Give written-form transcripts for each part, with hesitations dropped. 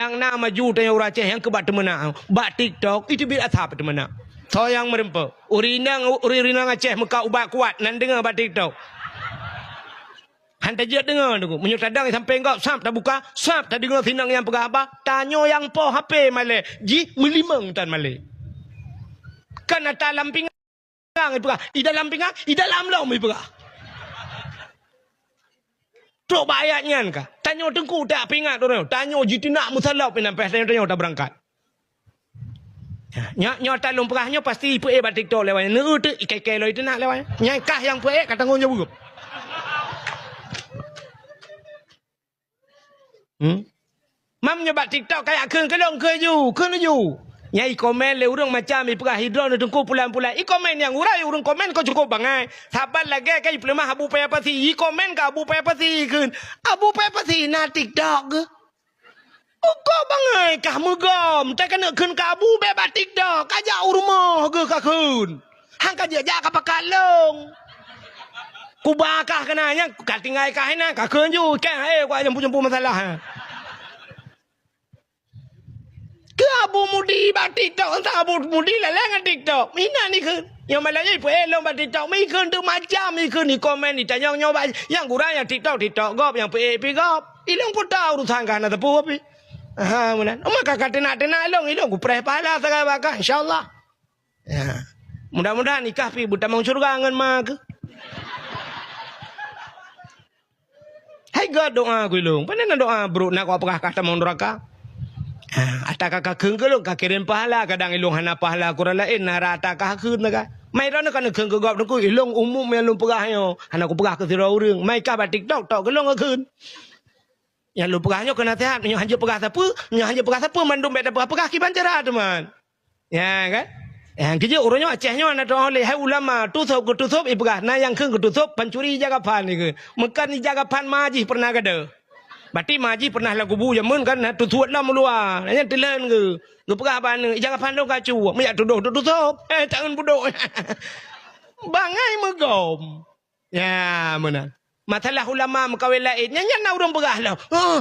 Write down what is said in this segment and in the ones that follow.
yang nama maju tanya orang Aceh yang kebat temena bak TikTok itu bil athap temena sayang merempa urina Aceh muka ubat kuat nan dengar bak TikTok hantar je dengar tu menyutadang sampai engkau sap tak buka sap tak dengar sinang yang pegah apa tanyo yang po HP male ji melimang tan male kan ada lampingan i dalam pinggang i dalam lom i pegah Tok bayatnya kah? Tanya tengku tak pingat tu. Tanya jiti nak musalap pun nampak tanya tak berangkat. Nyak talung perahnya pasti ipu bat TikTok lewatnya. Neu tu ikai lo itu nak lewatnya. Nyai kah yang puek kata ngonya burup. Mam nyobat TikTok kayak keun kelong ke ju. Nyai komen le urang macam i perah hidron tengku pulan-pulan. I komen yang urai urang komen kau cukup bangai. Sabar lagi kai pelemah abu payah pasi. I komen ka abu payah pasi keun. Abu payah pasi na TikTok ke? Kau bangai kah megom. Tak kena keun ka abu payah TikTok. Kajak rumah ke ka keun. Hang kajak jak ka pakalong. Ku bakah kenanya ka tinggal kah na ka keun ju. Kan ku jemput masalah. Ke abu mudi bat TikTok entah abu mudi lalang TikTok. Mina ni ke yang malanya ipu elong bat TikTok mi ke tu macam mi ke ni komen ni tanya nyoba yang kurang yang TikTok gop yang pi gop. Ilong pun tahu urusan kan ada pu api. Ha munan. Maka kata nak ilong ku preh pahala segala bakah insyaallah. Ya. Mudah-mudahan nikah pi buta mau surga ngan mak. Hai God doa ku ilong. Panen doa bro nak ku apakah kata mau neraka? Atak kakak keung kelong kakirin pahala kadang ilong hana pahala kurang lain nara atak kakak keung naga mai rana kan keung kegop nungku ilong umum yang lum perahnya hana ku perah ke sira urang mai ka ba TikTok tok kelong keun yang lum perahnya kena sehat nyo hanja perah siapa mandum beda perah ki bancara teman ya kan yang kerja urangnya Acehnya ana oleh hai ulama tutup ibrah na yang keung tutup pencuri jagapan ni ke mekan ni jagapan majih pernah kada Bati maji pernah lagu bu jamun kan tutuat lah meluar. Nanya telan ke. Lu perah bana jangan pandang kacu. Meyak tutup. Tangan budok. Bangai megom. Ya mana. Masalah ulama mekawin lain. Nanya nak orang perah lah.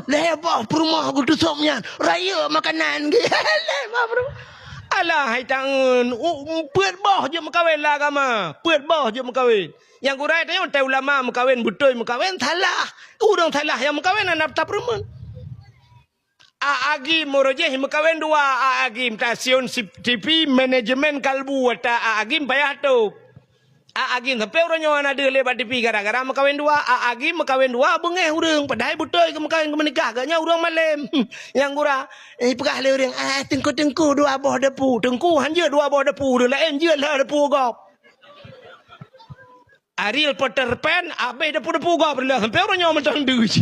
Lebah perumah aku tutupnya. Raya makanan ke. Lebah perumah. Alah hai tangan. Puat bah je mekawin lah agama. Puat bah je mekawin. Yang kurai tanya tak ulama mekawin betul mekawin salah. Urang salah yang mekawin anak tak perempuan. Agim morojeh mekawin dua agim stasiun TV manajemen kalbu ta agim payah tu. Agim sampai orangnya ada lebat TV gara-gara mekawin dua agim mekawin dua bengeh urang padahal betul ke mekawin ke menikah agaknya urang malam. Yang kura perah le urang tengku dua boh depu tengku hanja dua boh depu lain je lah depu gop. Ariel Peter Pan, abai depu-depu gua berlah sampai orangnya mentang duit.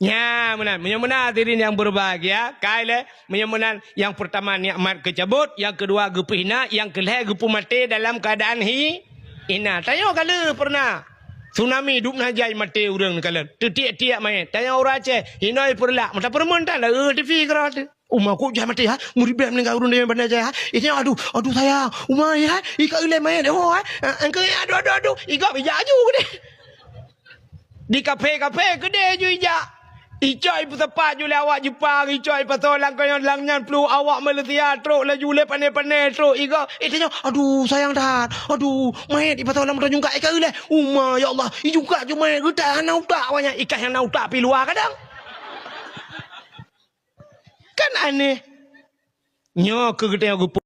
Ya, menyamanan hadirin yang berbahagia. Kaile menyamanan yang pertama nikmat kecabut, yang kedua gepihna, yang kelih gepu mati dalam keadaan ina. Tanya kala pernah tsunami duk najai mati urang kala. Tiak-tiak main. Tanya orang Aceh, hinoi perlak, mata permontan dah TV kerat. Umah aku jangan mati muribah meninggal urun dengan bandar jaya ini aduh saya umah ya ika ulai main engkau aduh ika bijaju gede di kafe gede ju ija icoi putepat ju awak Jepang icoi patolang kau yang langnya flu awak Malaysia truk laju le pane truk ika itanya aduh sayang dah aduh main di patolang mudah juga ika ulai umah ya Allah juga cuma kita nak utak banyak ika yang nak utak pi luar kadang kan aneh nyo ke gede aku